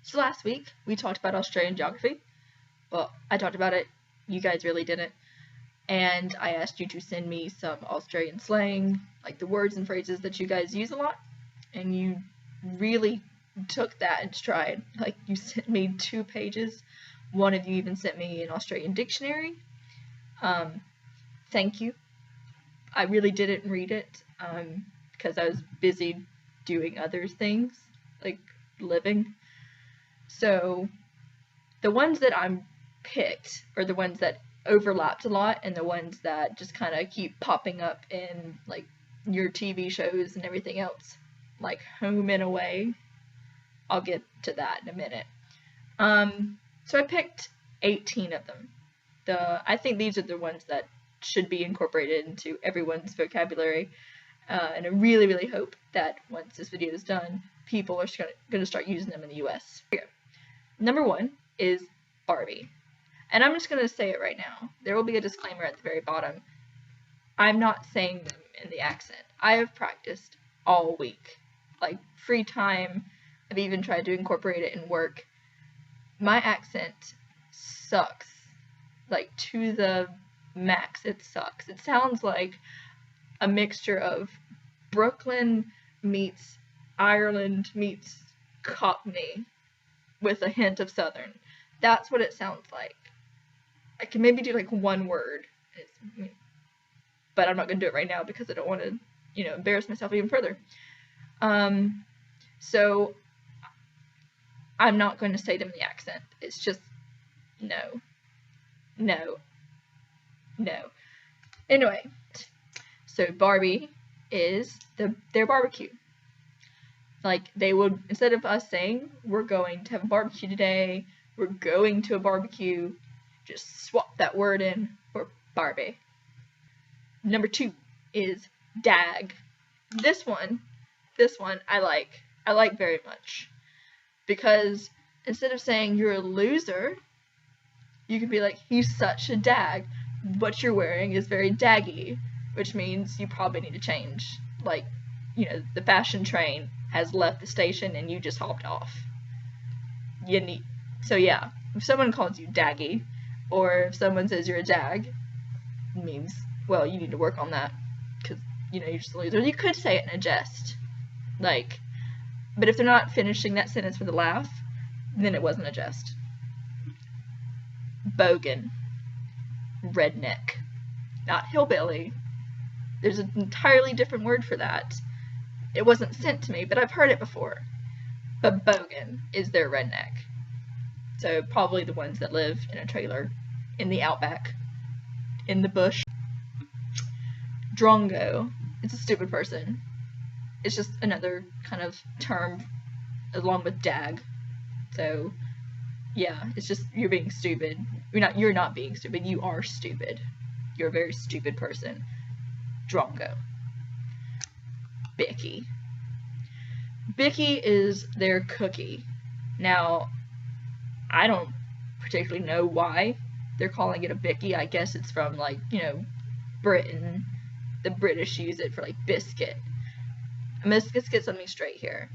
So last week, we talked about Australian geography. Well, I talked about it, you guys really didn't. And I asked you to send me some Australian slang, like the words and phrases that you guys use a lot. And you really took that in stride. Like, you sent me 2 pages. One of you even sent me an Australian dictionary. Thank you. I really didn't read it, because I was busy doing other things, like living. So the ones that I'm picked are the ones that overlapped a lot, and the ones that just kind of keep popping up in like your TV shows and everything else, like Home and Away. I'll get to that in a minute. So I picked 18 of them. I think these are the ones that should be incorporated into everyone's vocabulary, and I really, really hope that once this video is done, people are going to start using them in the US. Here we go. Number 1 is Barbie. And I'm just going to say it right now. There will be a disclaimer at the very bottom. I'm not saying them in the accent. I have practiced all week. Like, free time. I've even tried to incorporate it in work. My accent sucks. Like, to the max, it sucks. It sounds like a mixture of Brooklyn meets Ireland meets Cockney with a hint of Southern. That's what it sounds like. I can maybe do like one word, but I'm not going to do it right now because I don't want to, embarrass myself even further. So I'm not going to say them in the accent. It's just no. Anyway, so Barbie is their barbecue. Like, they would, instead of us saying, we're going to have a barbecue today, we're going to a barbecue, just swap that word in for Barbie. Number 2 is dag. This one I like very much. Because instead of saying you're a loser, you could be like, he's such a dag. What you're wearing is very daggy, which means you probably need to change. Like, the fashion train has left the station and you just hopped off. So yeah, if someone calls you daggy, or if someone says you're a dag, it means, well, you need to work on that, because, you're just a loser. You could say it in a jest, but if they're not finishing that sentence with a laugh, then it wasn't a jest. Bogan. Redneck. Not hillbilly. There's an entirely different word for that. It wasn't sent to me, but I've heard it before. But bogan is their redneck. So probably the ones that live in a trailer, in the outback, in the bush. Drongo. It's a stupid person. It's just another kind of term along with dag. So yeah, it's just, you're being stupid. You're not being stupid, you are stupid. You're a very stupid person. Drongo. Bicky. Bicky is their cookie. Now, I don't particularly know why they're calling it a Bicky. I guess it's from, Britain. The British use it for, biscuit. Let's get something straight here.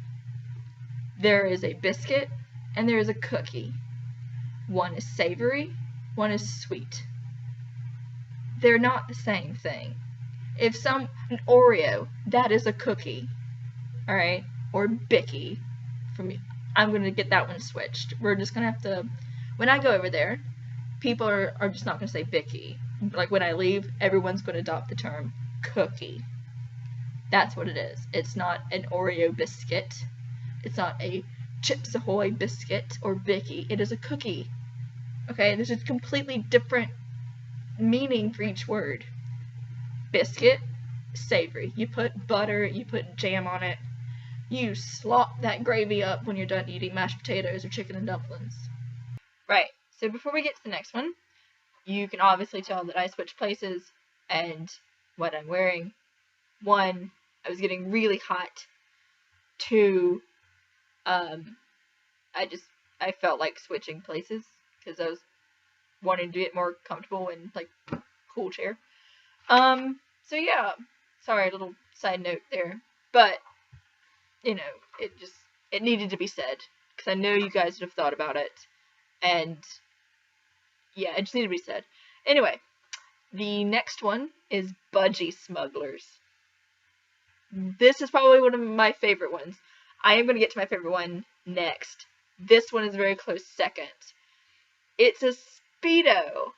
There is a biscuit and there is a cookie. One is savory, one is sweet. They're not the same thing. An Oreo, that is a cookie. Alright? Or Bicky. I'm going to get that one switched. We're just going to have to, when I go over there, people are just not going to say Bicky. Like, when I leave, everyone's going to adopt the term cookie. That's what it is. It's not an Oreo biscuit. It's not a Chips Ahoy biscuit or Bicky. It is a cookie. Okay? There's a completely different meaning for each word. Biscuit, savory. You put butter, you put jam on it. You slop that gravy up when you're done eating mashed potatoes or chicken and dumplings. Right, so before we get to the next one, you can obviously tell that I switched places and what I'm wearing. 1, I was getting really hot. 2, I felt like switching places because I was wanting to get more comfortable in, cool chair. So yeah, sorry, a little side note there, but, it needed to be said, because I know you guys would have thought about it, and yeah, it just needed to be said. Anyway, the next one is budgie smugglers. This is probably one of my favorite ones. I am going to get to my favorite one next. This one is a very close second. It's a Speedo,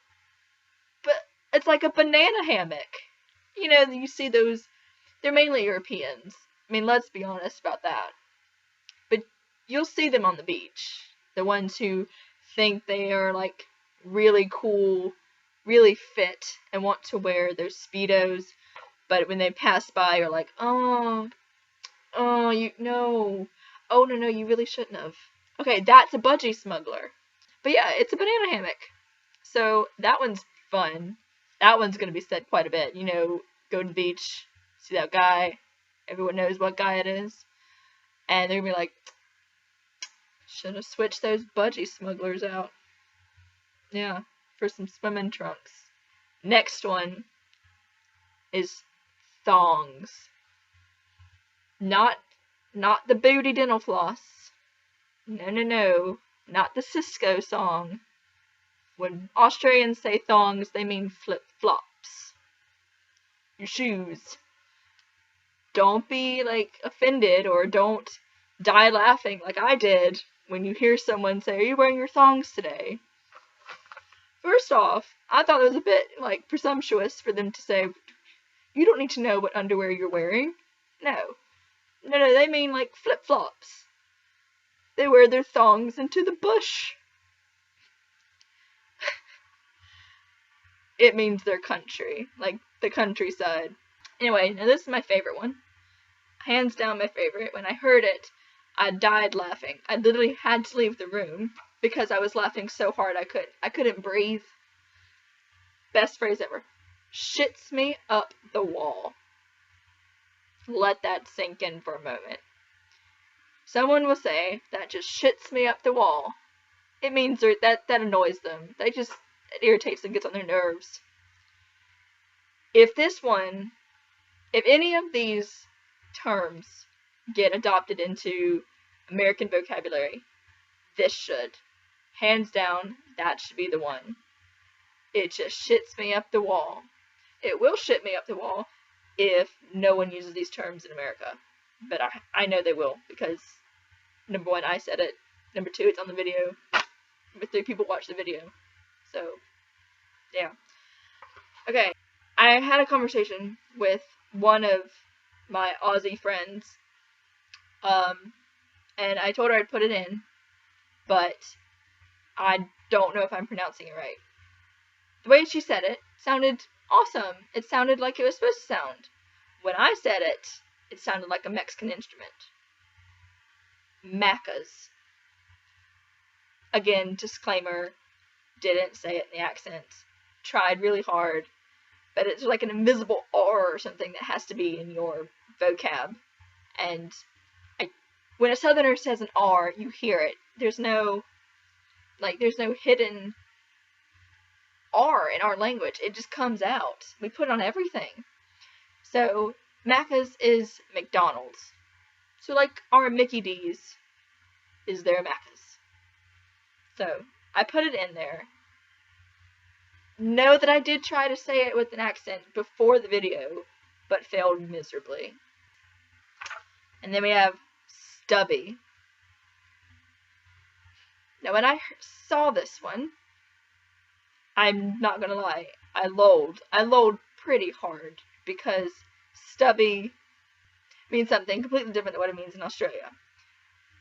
but it's like a banana hammock. You know, you see those, they're mainly Europeans. I mean, let's be honest about that. But you'll see them on the beach. The ones who think they are like really cool, really fit, and want to wear their Speedos, but when they pass by, you're like, oh, no, you really shouldn't have. Okay, that's a budgie smuggler. But yeah, it's a banana hammock. So that one's fun. That one's going to be said quite a bit. You know, go to the beach, see that guy, everyone knows what guy it is, and they're going to be like, should have switched those budgie smugglers out. Yeah, for some swimming trunks. Next one is thongs. Not the booty dental floss. No. Not the Cisco song. When Australians say thongs, they mean flip-flops. Your shoes. Don't be, like, offended or don't die laughing like I did when you hear someone say, are you wearing your thongs today? First off, I thought it was a bit, like, presumptuous for them to say, you don't need to know what underwear you're wearing. No, they mean, like, flip-flops. They wear their thongs into the bush. It means their country, like the countryside. Anyway, now this is my favorite one. Hands down my favorite. When I heard it, I died laughing. I literally had to leave the room because I was laughing so hard I couldn't breathe. Best phrase ever. Shits me up the wall. Let that sink in for a moment. Someone will say, that just shits me up the wall. It means that annoys them. It irritates them, gets on their nerves. If any of these terms get adopted into American vocabulary, this should. Hands down, that should be the one. It just shits me up the wall. It will shit me up the wall if no one uses these terms in America. But I know they will, because number one, I said it. Number two, it's on the video. Number three, people watch the video. So, yeah. Okay, I had a conversation with one of my Aussie friends, and I told her I'd put it in, but I don't know if I'm pronouncing it right. The way she said it sounded awesome. It sounded like it was supposed to sound. When I said it, it sounded like a Mexican instrument. Macas. Again, disclaimer, didn't say it in the accent. Tried really hard, but it's like an invisible R or something that has to be in your vocab. And when a southerner says an R, you hear it. There's no hidden R in our language. It just comes out. We put it on everything. So, Macca's is McDonald's. So, like, our Mickey D's is their Macca's. So, I put it in there. Know that I did try to say it with an accent before the video, but failed miserably. And then we have Stubby. Now, when I saw this one, I'm not gonna lie, I lulled pretty hard, because stubby means something completely different than what it means in Australia.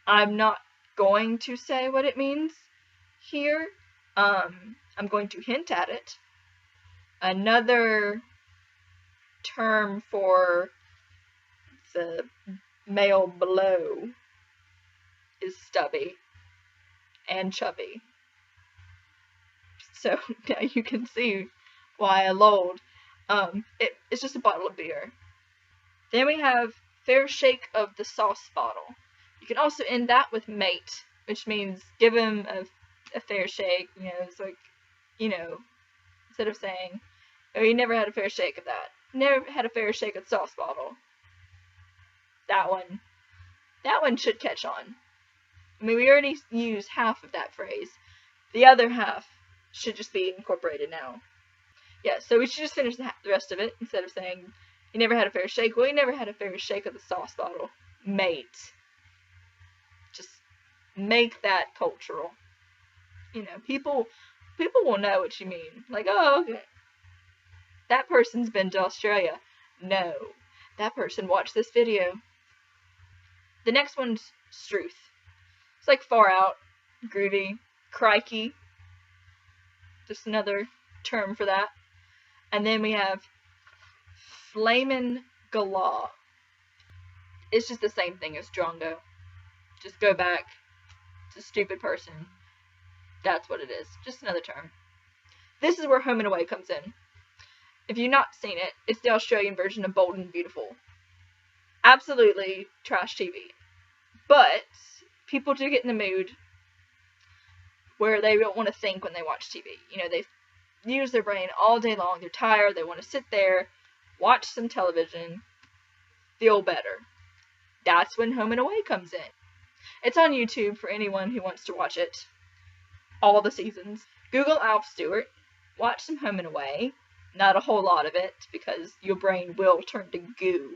I'm not going to say what it means here. I'm going to hint at it. Another term for the male below is stubby and chubby. So now you can see why I lulled. It's just a bottle of beer. Then we have fair shake of the sauce bottle. You can also end that with mate, which means give him a fair shake. You know, it's like, you know, instead of saying, oh, you never had a fair shake of that. Never had a fair shake of the sauce bottle. That one should catch on. I mean, we already used half of that phrase. The other half should just be incorporated now. Yeah, so we should just finish the rest of it instead of saying, you never had a fair shake. Well, you never had a fair shake of the sauce bottle. Mate. Just make that cultural. You know, people will know what you mean. Like, oh, okay. That person's been to Australia. No. That person watched this video. The next one's struth. It's like far out, groovy, crikey. Just another term for that. And then we have flamin' galah. It's just the same thing as drongo. Just go back to stupid person. That's what it is. Just another term. This is where Home and Away comes in. If you've not seen it, it's the Australian version of Bold and Beautiful. Absolutely trash TV. But people do get in the mood where they don't want to think when they watch TV. You know, they use their brain all day long. They're tired. They want to sit there, watch some television, feel better. That's when Home and Away comes in. It's on YouTube for anyone who wants to watch it. All the seasons. Google Alf Stewart. Watch some Home and Away. Not a whole lot of it, because your brain will turn to goo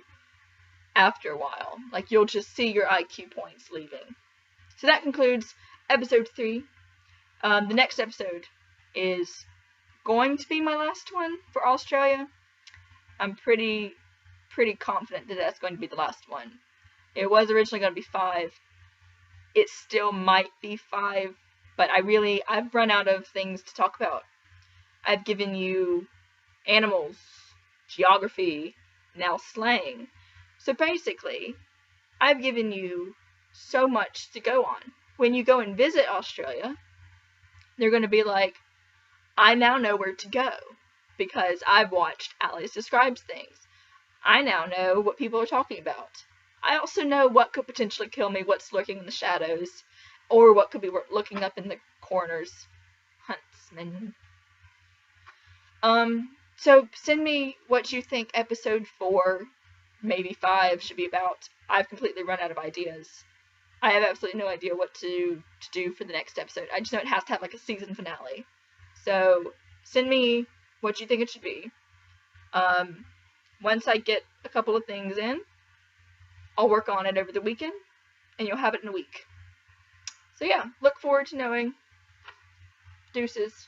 after a while. Like, you'll just see your IQ points leaving. So that concludes episode 3. The next episode is going to be my last one for Australia. I'm pretty confident that that's going to be the last one. It was originally going to be 5. It still might be 5, but I've run out of things to talk about. I've given you animals, geography, now slang. So basically, I've given you so much to go on. When you go and visit Australia, they're going to be like, I now know where to go because I've watched Alice Describes Things. I now know what people are talking about. I also know what could potentially kill me, what's lurking in the shadows, or what could be looking up in the corners. Huntsman. So send me what you think episode 4, maybe 5 should be about. I've completely run out of ideas. I have absolutely no idea what to do for the next episode. I just know it has to have like a season finale. So send me what you think it should be. Once I get a couple of things in, I'll work on it over the weekend, and you'll have it in a week. So yeah, look forward to knowing. Deuces.